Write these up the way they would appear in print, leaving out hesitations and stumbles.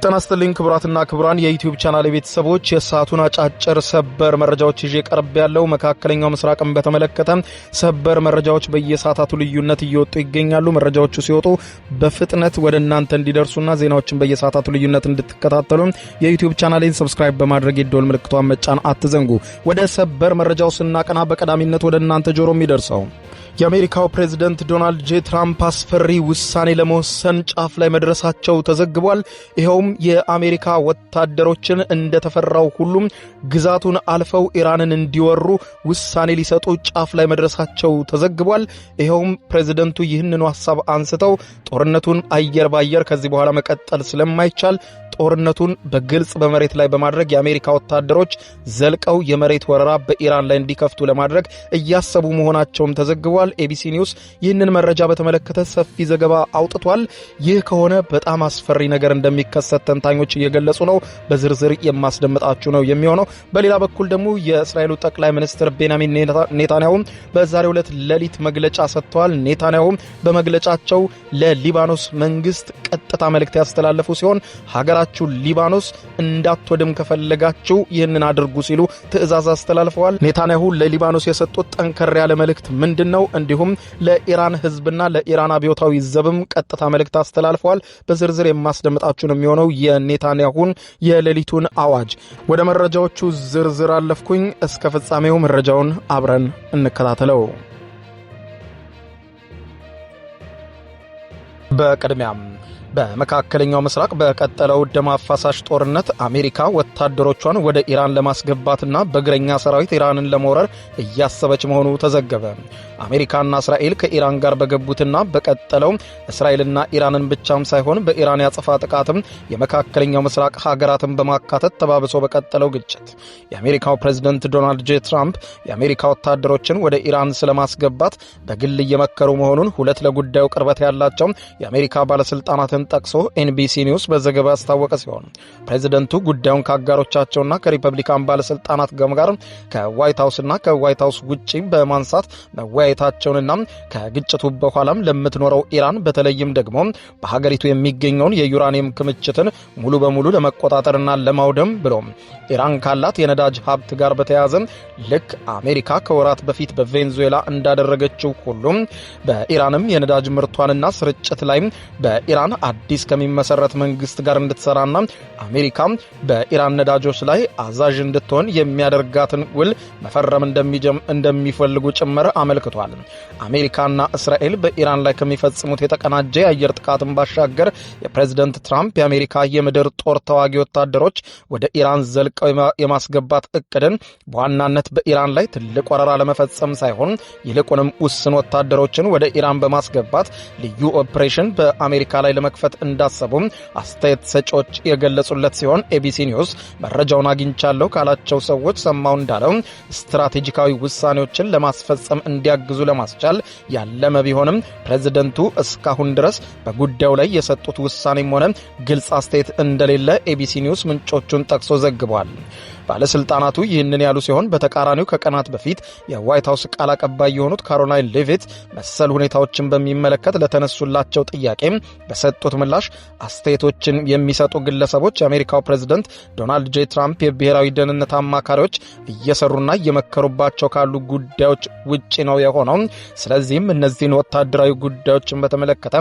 ጤና ይስጥልኝ ክቡራትና ክቡራን የዩቲዩብ ቻናል ቤተሰቦች የሰዓቱን አጫጭር ሰበር መረጃዎች ይዤ ቀርብ ያለው መካከለኛው ምስራቅን በተመለከተ ሰበር መረጃዎች በየሰዓታቱ ልዩነት እየወጡ ይገኛሉ። መረጃዎቹ ሲወጡ በፍጥነት ወደ እናንተ እንዲደርሱና ዜናዎችን በየሰዓታቱ ልዩነት እንድትከታተሉ የዩቲዩብ ቻናሌን ሰብስክራይብ በማድረግ የደወል ምልክቷን መጫን አትዘንጉ። ወደ ሰበር መረጃው ስናቀና በቀዳሚነት ወደ እናንተ ጆሮ የሚደርሰው የአሜሪካው ፕሬዝዳንት ዶናልድ ጄ ትራምፕ አስፈሪ ውሳኔ ለመወሰን ጫፍ ላይ መድረሳቸው ተዘግቧል። ይኸውም የአሜሪካ ወታደሮችን እንደተፈራው ሁሉም ግዛቱን አልፈው ኢራንን እንዲወሩ ውሳኔ ሊሰጡ ጫፍ ላይ መድረሳቸው ተዘግቧል። ይኸውም ፕሬዝዳንቱ ይህንኑ ሐሳብ አንስተው ጦርነቱን አየር ባየር ከዚህ በኋላ መቀጠል ስለማይቻል ጦርነቱን በግልጽ በመሬት ላይ በማድረግ የአሜሪካ ወታደሮች ዘልቀው የመሬት ወረራ በኢራን ላይ እንዲከፍቱ ለማድረግ እያሰቡ መሆናቸውም ተዘግቧል። ኤቢሲ ኒውስ ይህንን መረጃ በተመለከተ ሰፊ ዘገባ አውጥቷል። ይህ ከሆነ በጣም አስፈሪ ነገር እንደሚከሰት ተንታኞች እየገለጹ ነው። በዝርዝር የማስደምጣችሁ ነው የሚሆነው። በሌላ በኩል ደግሞ የእስራኤሉ ጠቅላይ ሚኒስትር ቤንያሚን ኔታንያሁ በዛሬው ዕለት ሌሊት መግለጫ ሰጥተዋል። ኔታንያሁ በመግለጫቸው ለሊባኖስ መንግስት ቀጥታ መልእክት ያስተላለፉ ሲሆን ሀገራችሁ ሊባኖስ እንዳትወድም ከፈለጋችሁ ይህንን አድርጉ ሲሉ ትዕዛዝ አስተላልፈዋል። ኔታንያሁ ለሊባኖስ የሰጡት ጠንከር ያለ መልእክት ምንድነው? እንዲሁም ለኢራን ህዝብና ለኢራን አብዮታዊ ዘብም ቀጥታ መልእክት አስተላልፈዋል። በዝርዝር የማስደምጣችሁ ነው የሚሆነው የኔታንያሁን የሌሊቱን አዋጅ። ወደ መረጃዎቹ ዝርዝር አለፍኩኝ። እስከ ፍጻሜው መረጃውን አብረን እንከታተለው። በቅድሚያም በመካከለኛው ምስራቅ በቀጠለው ደም አፋሳሽ ጦርነት አሜሪካ ወታደሮቿን ወደ ኢራን ለማስገባትና በእግረኛ ሰራዊት ኢራንን ለመውረር እያሰበች መሆኑ ተዘገበ። አሜሪካና እስራኤል ከኢራን ጋር በገቡትና በቀጠለው እስራኤልና ኢራንን ብቻም ሳይሆን በኢራን ያጸፋ ጥቃትም የመካከለኛው ምስራቅ ሀገራትን በማካተት ተባብሶ በቀጠለው ግጭት የአሜሪካው ፕሬዝዳንት ዶናልድ ጄ ትራምፕ የአሜሪካ ወታደሮችን ወደ ኢራን ስለማስገባት በግል እየመከሩ መሆኑን ሁለት ለጉዳዩ ቅርበት ያላቸው የአሜሪካ ባለስልጣናትን ጠቅሶ ኤንቢሲ ኒውስ በዘገባ ያስታወቀ ሲሆን ፕሬዝዳንቱ ጉዳዩን ከአጋሮቻቸውና ከሪፐብሊካን ባለስልጣናት ጋር ከዋይት ሃውስና ከዋይት ሃውስ ውጪ በማንሳት መወያየታቸውንና ከግጭቱ በኋላም ለምትኖረው ኢራን በተለይም ደግሞ በሀገሪቱ የሚገኘውን የዩራኒየም ክምችትን ሙሉ በሙሉ ለመቆጣጠርና ለማውደም ብሎም ኢራን ካላት የነዳጅ ሀብት ጋር በተያያዘ ልክ አሜሪካ ከወራት በፊት በቬንዙዌላ እንዳደረገችው ሁሉም በኢራንም የነዳጅ ምርቷንና ስርጭት ላይ በኢራን አዲስ ከሚመሰረት መንግስት ጋር እንድትሰራና አሜሪካ በኢራን ነዳጆች ላይ አዛዥ እንድትሆን የሚያደርጋትን ውል መፈረም እንደሚፈልጉ ጭምር አመልክቷል። አሜሪካና እስራኤል በኢራን ላይ ከሚፈጽሙት የተቀናጀ የአየር ጥቃትን ባሻገር የፕሬዝዳንት ትራምፕ የአሜሪካ የምድር ጦር ተዋጊ ወታደሮች ወደ ኢራን ዘልቀው የማስገባት እቅድን በዋናነት በኢራን ላይ ትልቅ ወረራ ለመፈጸም ሳይሆን ይልቁንም ውስን ወታደሮችን ወደ ኢራን በማስገባት ልዩ ኦፕሬሽን በአሜሪካ ላይ ለመክፈት እንዳሰቡ አስተያየት ሰጪዎች የገለጹለት ሲሆን ኤቢሲ ኒውስ መረጃውን አግኝቻለሁ ካላቸው ሰዎች ሰማው እንዳለው ስትራቴጂካዊ ውሳኔዎችን ለማስፈጸም እንዲያግዙ ለማስቻል ያለመ ቢሆንም ፕሬዝዳንቱ እስካሁን ድረስ በጉዳዩ ላይ የሰጡት ውሳኔም ሆነ ግልጽ አስተያየት እንደሌለ ኤቢሲ ኒውስ ምንጮቹን ጠቅሶ ዘግቧል። ባለስልጣናቱ ይህንን ያሉ ሲሆን በተቃራኒው ከቀናት በፊት የዋይት ሃውስ ቃል አቀባይ የሆኑት ካሮላይን ሌቪት መሰል ሁኔታዎችን በሚመለከት ለተነሱላቸው ጥያቄ በሰጡት ምላሽ አስተያየቶችን የሚሰጡ ግለሰቦች የአሜሪካው ፕሬዝዳንት ዶናልድ ጄ ትራምፕ የብሔራዊ ደህንነት አማካሪዎች እየሰሩና እየመከሩባቸው ካሉ ጉዳዮች ውጪ ነው የሆነው። ስለዚህም እነዚህን ወታደራዊ ጉዳዮችን በተመለከተ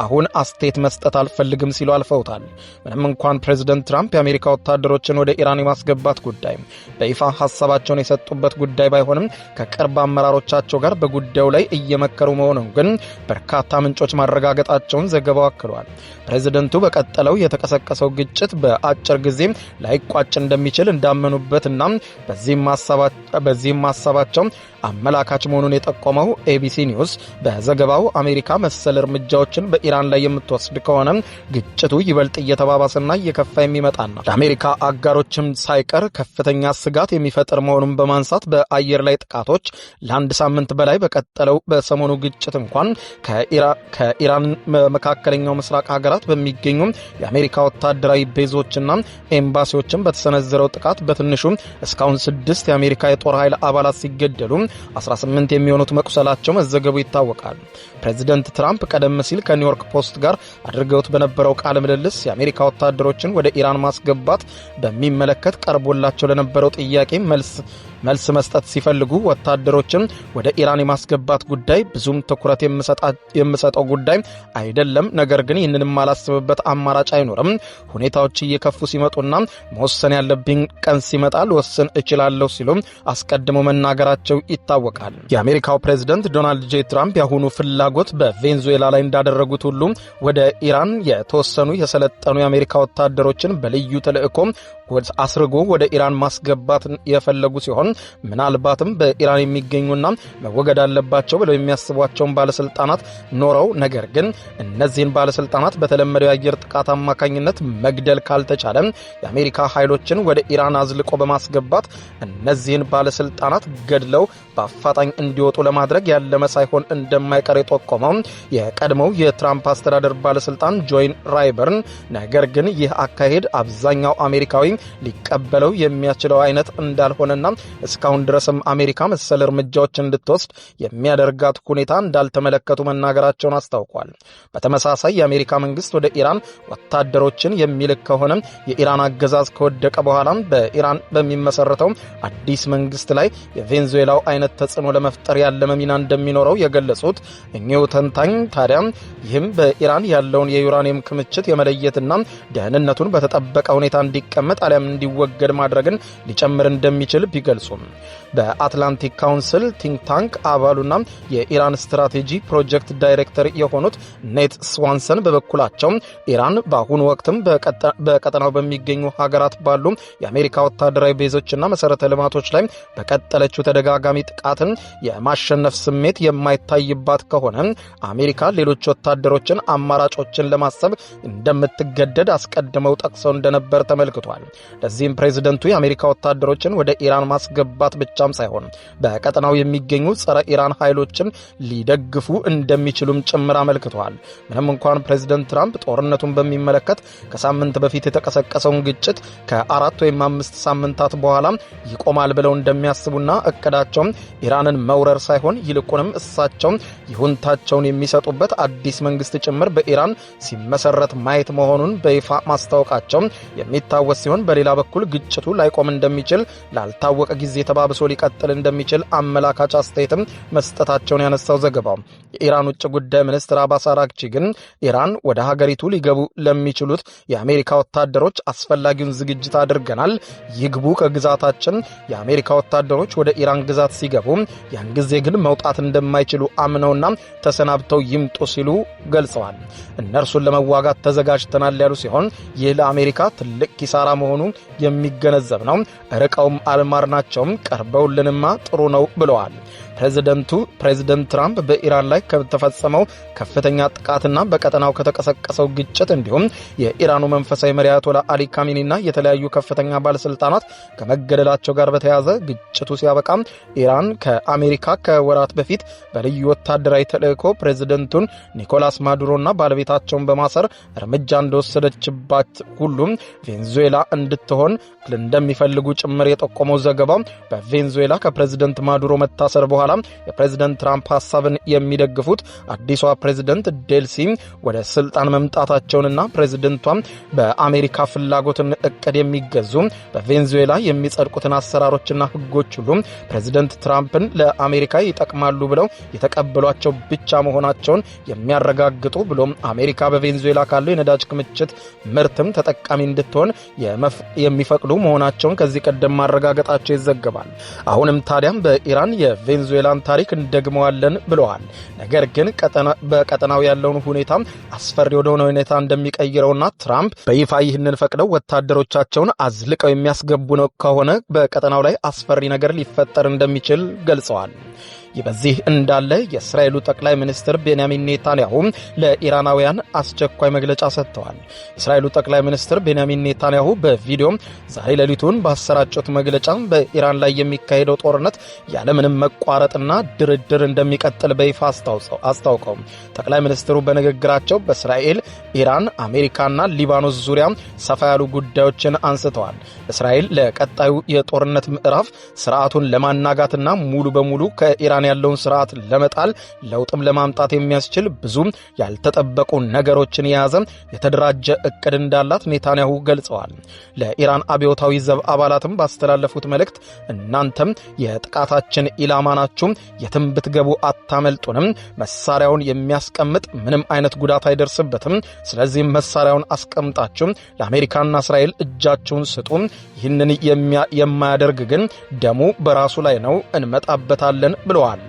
አሁን አስተያየት መስጠት አልፈልግም ሲሉ አልፈውታል። ምንም እንኳን ፕሬዝዳንት ትራምፕ የአሜሪካ ወታደሮችን ወደ ኢራን የማስገባት ጉዳይ በይፋ ሐሳባቸውን የሰጡበት ጉዳይ ባይሆንም ከቅርብ አመራሮቻቸው ጋር በጉዳዩ ላይ እየመከሩ መሆኑን ግን በርካታ ምንጮች ማረጋገጣቸውን ዘገባው አክሏል። ፕሬዝዳንቱ በቀጠለው የተቀሰቀሰው ግጭት በአጭር ጊዜ ላይቋጭ እንደሚችል እንዳመኑበትና በዚህም ሐሳባቸው አመላካች መሆኑን የጠቆመው ኤቢሲ ኒውስ በዘገባው አሜሪካ መሰል እርምጃዎችን በኢራን ላይ የምትወስድ ከሆነ ግጭቱ ይበልጥ እየተባባሰና እየከፋ የሚመጣና ለአሜሪካ አጋሮችም ሳይቀር ከፍተኛ ስጋት የሚፈጥር መሆኑን በማንሳት በአየር ላይ ጥቃቶች ለአንድ ሳምንት በላይ በቀጠለው በሰሞኑ ግጭት እንኳን ከኢራን መካከለኛው ምስራቅ ሀገራት በሚገኙ የአሜሪካ ወታደራዊ ቤዞችና ኤምባሲዎችን በተሰነዘረው ጥቃት በትንሹ እስካሁን 6 የአሜሪካ የጦር ኃይል አባላት ሲገደሉ 18 የሚሆኑት መቁሰላቸው መዘገቡ ይታወቃል። ፕሬዚደንት ትራምፕ ቀደም ሲል ከኒውዮርክ ፖስት ጋር አድርገውት በነበረው ቃለ ምልልስ የአሜሪካ ወታደሮችን ወደ ኢራን ማስገባት በሚመለከት ቀርቦላቸው ለነበረው ጥያቄ መልስ መስጠት ሲፈልጉ ወታደሮችን ወደ ኢራን የማስገባት ጉዳይ ብዙም ትኩረት የምሰጠው ጉዳይ አይደለም፣ ነገር ግን ይህንንም ማላስብበት አማራጭ አይኖርም። ሁኔታዎች እየከፉ ሲመጡና መወሰን ያለብኝ ቀን ሲመጣ ልወስን እችላለሁ ሲሉ አስቀድመው መናገራቸው ይታወቃል። የአሜሪካው ፕሬዝዳንት ዶናልድ ጄ ትራምፕ ያሁኑ ፍላጎት በቬንዙዌላ ላይ እንዳደረጉት ሁሉ ወደ ኢራን የተወሰኑ የሰለጠኑ የአሜሪካ ወታደሮችን በልዩ ተልእኮ አስርጎ ወደ ኢራን ማስገባት የፈለጉ ሲሆን ምናልባትም በኢራን የሚገኙና መወገድ አለባቸው ብለው የሚያስቧቸውን ባለስልጣናት ኖረው ነገር ግን እነዚህን ባለስልጣናት በተለመደው የአየር ጥቃት አማካኝነት መግደል ካልተቻለ የአሜሪካ ኃይሎችን ወደ ኢራን አዝልቆ በማስገባት እነዚህን ባለስልጣናት ገድለው በአፋጣኝ እንዲወጡ ለማድረግ ያለመ ሳይሆን እንደማይቀር የጠቆመው የቀድሞው የትራምፕ አስተዳደር ባለስልጣን ጆን ራይበርን ነገር ግን ይህ አካሄድ አብዛኛው አሜሪካዊ ሊቀበለው የሚያስችለው አይነት እንዳልሆነና እስካሁን ድረስም አሜሪካ መሰል እርምጃዎች እንድትወስድ የሚያደርጋት ሁኔታ እንዳልተመለከቱ መናገራቸውን አስታውቋል። በተመሳሳይ የአሜሪካ መንግስት ወደ ኢራን ወታደሮችን የሚልክ ከሆነ የኢራን አገዛዝ ከወደቀ በኋላ በኢራን በሚመሰረተው አዲስ መንግስት ላይ የቬንዙዌላው አይነት ተጽዕኖ ለመፍጠር ያለመ ሚና እንደሚኖረው የገለጹት እኚሁ ተንታኝ ታዲያ ይህም በኢራን ያለውን የዩራኒየም ክምችት የመለየትና ደህንነቱን በተጠበቀ ሁኔታ እንዲቀመጥ አሊያም እንዲወገድ ማድረግን ሊጨምር እንደሚችል ቢገልጹም በአትላንቲክ ካውንስል ቲንክ ታንክ አባሉና የኢራን ስትራቴጂ ፕሮጀክት ዳይሬክተር የሆኑት ኔት ስዋንሰን በበኩላቸው ኢራን በአሁኑ ወቅትም በቀጠናው በሚገኙ ሀገራት ባሉ የአሜሪካ ወታደራዊ ቤዞችና መሰረተ ልማቶች ላይ በቀጠለችው ተደጋጋሚ ጥቃትን የማሸነፍ ስሜት የማይታይባት ከሆነ አሜሪካ ሌሎች ወታደሮችን አማራጮችን ለማሰብ እንደምትገደድ አስቀድመው ጠቅሰው እንደነበር ተመልክቷል። ለዚህም ፕሬዝደንቱ የአሜሪካ ወታደሮችን ወደ ኢራን ማስገባት ብቻም ሳይሆን በቀጠናው የሚገኙ ጸረ ኢራን ኃይሎችን ሊደግፉ እንደሚችሉም ጭምር አመልክተዋል። ምንም እንኳን ፕሬዝደንት ትራምፕ ጦርነቱን በሚመለከት ከሳምንት በፊት የተቀሰቀሰውን ግጭት ከ4 ወይም 5 ሳምንታት በኋላ ይቆማል ብለው እንደሚያስቡና እቅዳቸው ኢራንን መውረር ሳይሆን ይልቁንም እሳቸው ይሁንታቸውን የሚሰጡበት አዲስ መንግስት ጭምር በኢራን ሲመሰረት ማየት መሆኑን በይፋ ማስታወቃቸው የሚታወስ ሲሆን በሌላ በኩል ግጭቱ ላይቆም እንደሚችል ላልታወቀ ጊዜ ተባብሶ ሊቀጥል እንደሚችል አመላካች አስተያየትም መስጠታቸውን ያነሳው ዘገባው የኢራን ውጭ ጉዳይ ሚኒስትር አባስ አራግቺ ግን ኢራን ወደ ሀገሪቱ ሊገቡ ለሚችሉት የአሜሪካ ወታደሮች አስፈላጊውን ዝግጅት አድርገናል፣ ይግቡ ከግዛታችን። የአሜሪካ ወታደሮች ወደ ኢራን ግዛት ሲገቡ ያን ጊዜ ግን መውጣት እንደማይችሉ አምነውና ተሰናብተው ይምጡ ሲሉ ገልጸዋል። እነርሱን ለመዋጋት ተዘጋጅተናል ያሉ ሲሆን ይህ ለአሜሪካ ትልቅ ኪሳራ መሆኑ የሚገነዘብ ነው። ርቀውም አልማርናቸውም፣ ቀርበውልንማ ጥሩ ነው ብለዋል። ፕሬዝደንት ትራምፕ በኢራን ላይ ከተፈጸመው ከፍተኛ ጥቃትና በቀጠናው ከተቀሰቀሰው ግጭት እንዲሁም የኢራኑ መንፈሳዊ መሪ አያቶላ አሊ ካሚኒና የተለያዩ ከፍተኛ ባለስልጣናት ከመገደላቸው ጋር በተያያዘ ግጭቱ ሲያበቃ ኢራን ከአሜሪካ ከወራት በፊት በልዩ ወታደራዊ ተልእኮ ፕሬዝደንቱን ኒኮላስ ማዱሮና ባለቤታቸውን በማሰር እርምጃ እንደወሰደችባት ሁሉም ቬንዙዌላ እንድትሆን እንደሚፈልጉ ጭምር የጠቆመው ዘገባው በቬንዙዌላ ከፕሬዝደንት ማዱሮ መታሰር በኋላ የፕሬዝደንት ትራምፕ ሐሳብን የሚደግፉት አዲሷ ፕሬዝደንት ዴልሲ ወደ ስልጣን መምጣታቸውንና ፕሬዝደንቷም በአሜሪካ ፍላጎትን እቅድ የሚገዙ በቬንዙዌላ የሚጸድቁትን አሰራሮችና ህጎች ሁሉ ፕሬዝደንት ትራምፕን ለአሜሪካ ይጠቅማሉ ብለው የተቀበሏቸው ብቻ መሆናቸውን የሚያረጋግጡ ብሎም አሜሪካ በቬንዙዌላ ካለው የነዳጅ ክምችት ምርትም ተጠቃሚ እንድትሆን የሚፈቅዱ መሆናቸውን ከዚህ ቀደም ማረጋገጣቸው ይዘገባል። አሁንም ታዲያም በኢራን የቬንዙዌላን ታሪክ እንደግመዋለን ብለዋል። ነገር ግን በቀጠናው ያለውን ሁኔታ አስፈሪ ወደሆነ ሁኔታ እንደሚቀይረውና ትራምፕ በይፋ ይህንን ፈቅደው ወታደሮቻቸውን አዝልቀው የሚያስገቡ ነው ከሆነ በቀጠናው ላይ አስፈሪ ነገር ሊፈጠር እንደሚችል ገልጸዋል። ይህ በዚህ እንዳለ የእስራኤሉ ጠቅላይ ሚኒስትር ቤንያሚን ኔታንያሁ ለኢራናውያን አስቸኳይ መግለጫ ሰጥተዋል። የእስራኤሉ ጠቅላይ ሚኒስትር ቤንያሚን ኔታንያሁ በቪዲዮ ዛሬ ሌሊቱን ባሰራጩት መግለጫ በኢራን ላይ የሚካሄደው ጦርነት ያለምንም መቋረጥና ድርድር እንደሚቀጥል በይፋ አስታውቀው ጠቅላይ ሚኒስትሩ በንግግራቸው በእስራኤል፣ ኢራን፣ አሜሪካና ሊባኖስ ዙሪያ ሰፋ ያሉ ጉዳዮችን አንስተዋል። እስራኤል ለቀጣዩ የጦርነት ምዕራፍ ስርዓቱን ለማናጋትና ሙሉ በሙሉ ከኢራን ያለውን ስርዓት ለመጣል ለውጥም ለማምጣት የሚያስችል ብዙ ያልተጠበቁ ነገሮችን የያዘ የተደራጀ እቅድ እንዳላት ኔታንያሁ ገልጸዋል። ለኢራን አብዮታዊ ዘብ አባላትም ባስተላለፉት መልእክት እናንተም የጥቃታችን ኢላማ ናችሁ፣ የትም ብትገቡ አታመልጡንም፣ መሳሪያውን የሚያስቀምጥ ምንም አይነት ጉዳት አይደርስበትም፣ ስለዚህም መሳሪያውን አስቀምጣችሁ ለአሜሪካና እስራኤል እጃችሁን ስጡ፣ ይህንን የማያደርግ ግን ደሙ በራሱ ላይ ነው፣ እንመጣበታለን ብለዋል።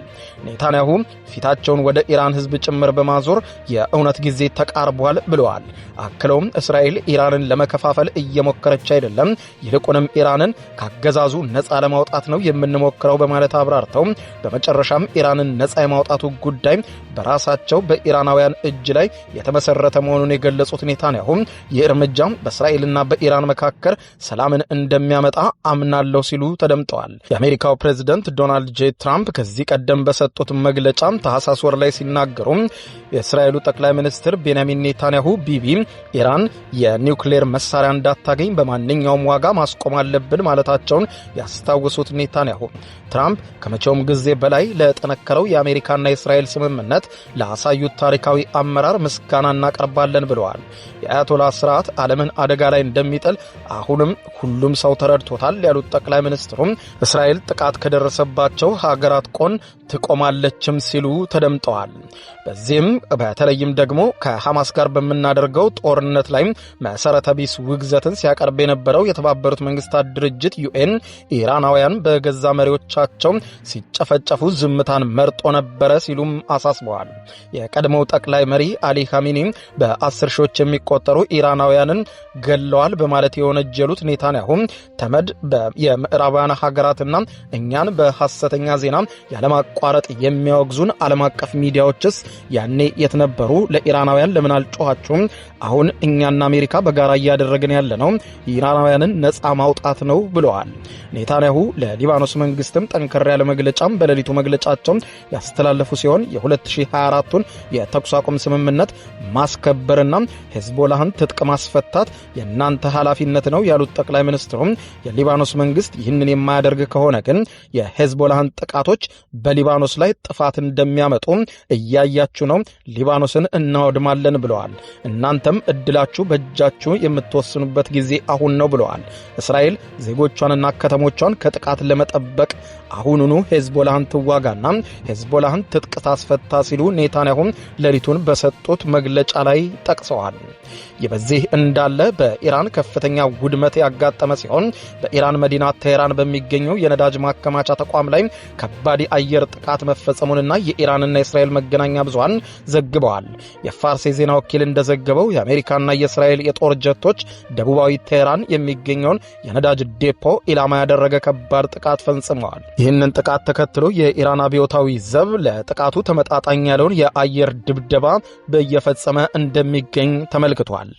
ኔታንያሁ ፊታቸውን ወደ ኢራን ህዝብ ጭምር በማዞር የእውነት ጊዜ ተቃርቧል ብለዋል። አክለውም እስራኤል ኢራንን ለመከፋፈል እየሞከረች አይደለም፣ ይልቁንም ኢራንን ካገዛዙ ነፃ ለማውጣት ነው የምንሞክረው በማለት አብራርተው በመጨረሻም ኢራንን ነፃ የማውጣቱ ጉዳይ በራሳቸው በኢራናውያን እጅ ላይ የተመሰረተ መሆኑን የገለጹት ኔታንያሁ ይህ እርምጃ በእስራኤልና በኢራን መካከል ሰላምን እንደሚያመጣ አምናለሁ ሲሉ ተደምጠዋል። የአሜሪካው ፕሬዝዳንት ዶናልድ ጄ ትራምፕ ከዚህ ቀደም በሰጡት መግለጫ ታህሳስ ወር ላይ ሲናገሩ የእስራኤሉ ጠቅላይ ሚኒስትር ቤንያሚን ኔታንያሁ ቢቢ ኢራን የኒውክሌር መሳሪያ እንዳታገኝ በማንኛውም ዋጋ ማስቆም አለብን ማለታቸውን ያስታወሱት ኔታንያሁ ትራምፕ ከመቼውም ጊዜ በላይ ለጠነከረው የአሜሪካና የእስራኤል ስምምነት ላሳዩት ታሪካዊ አመራር ምስጋና እናቀርባለን ብለዋል። የአያቶላ ስርዓት ዓለምን አደጋ ላይ እንደሚጥል አሁንም ሁሉም ሰው ተረድቶታል ያሉት ጠቅላይ ሚኒስትሩ እስራኤል ጥቃት ከደረሰባቸው ሀገራት ጎን ትቆማለችም ሲሉ ተደምጠዋል። በዚህም በተለይም ደግሞ ከሐማስ ጋር በምናደርገው ጦርነት ላይ መሰረተ ቢስ ውግዘትን ሲያቀርብ የነበረው የተባበሩት መንግስታት ድርጅት ዩኤን ኢራናውያን በገዛ መሪዎቻቸው ሲጨፈጨፉ ዝምታን መርጦ ነበረ ሲሉም አሳስበዋል። የቀድሞው ጠቅላይ መሪ አሊ ኻሜኒ በ10 ሺዎች የሚቆጠሩ ኢራናውያንን ገለዋል በማለት የወነጀሉት ኔታንያሁ ተመድ የምዕራባውያን ሀገራትና እኛን በሐሰተኛ ዜና ያለማቋረጥ የሚያወግዙን ዓለም አቀፍ ሚዲያዎችስ ያኔ የት ነበሩ? ለኢራናውያን ለምን አልጮኻችሁም? አሁን እኛና አሜሪካ በጋራ እያደረግን ያለነው ኢራናውያንን ነፃ ማውጣት ነው ብለዋል። ኔታንያሁ ለሊባኖስ መንግስትም ጠንከር ያለ መግለጫም በሌሊቱ መግለጫቸው ያስተላለፉ ሲሆን የ2024ቱን የተኩስ አቁም ስምምነት ማስከበርና ሄዝቦላህን ትጥቅ ማስፈታት የእናንተ ኃላፊነት ነው ያሉት ጠቅላይ ሚኒስትሩም የሊባኖስ መንግስት ይህንን የማያደርግ ከሆነ ግን የሄዝቦላህን ጥቃቶች በሊባኖስ ላይ ጥፋት እንደሚያመጡ እያያችሁ ነው፣ ሊባኖስን እናወድማለን ብለዋል። እናንተም እድላችሁ በእጃችሁ የምትወስኑበት ጊዜ አሁን ነው ብለዋል። እስራኤል ዜጎቿንና ከተሞቿን ከጥቃት ለመጠበቅ አሁኑኑ ሄዝቦላህን ትዋጋና ሄዝቦላህን ትጥቅ ታስፈታ ሲሉ ኔታንያሁ ሌሊቱን በሰጡት መግለጫ ላይ ጠቅሰዋል። ይህ በዚህ እንዳለ በኢራን ከፍተኛ ውድመት ያጋጠመ ሲሆን በኢራን መዲና ቴህራን በሚገኘው የነዳጅ ማከማቻ ተቋም ላይ ከባድ አየር ጥቃት መፈጸሙንና የኢራንና የእስራኤል መገናኛ ብዙሃን ዘግበዋል። የፋርስ የዜና ወኪል እንደዘገበው የአሜሪካና የእስራኤል የጦር ጀቶች ደቡባዊ ቴህራን የሚገኘውን የነዳጅ ዴፖ ኢላማ ያደረገ ከባድ ጥቃት ፈጽመዋል። ይህንን ጥቃት ተከትሎ የኢራን አብዮታዊ ዘብ ለጥቃቱ ተመጣጣኝ ያለውን የአየር ድብደባ በየፈጸመ እንደሚገኝ ተመልክቷል።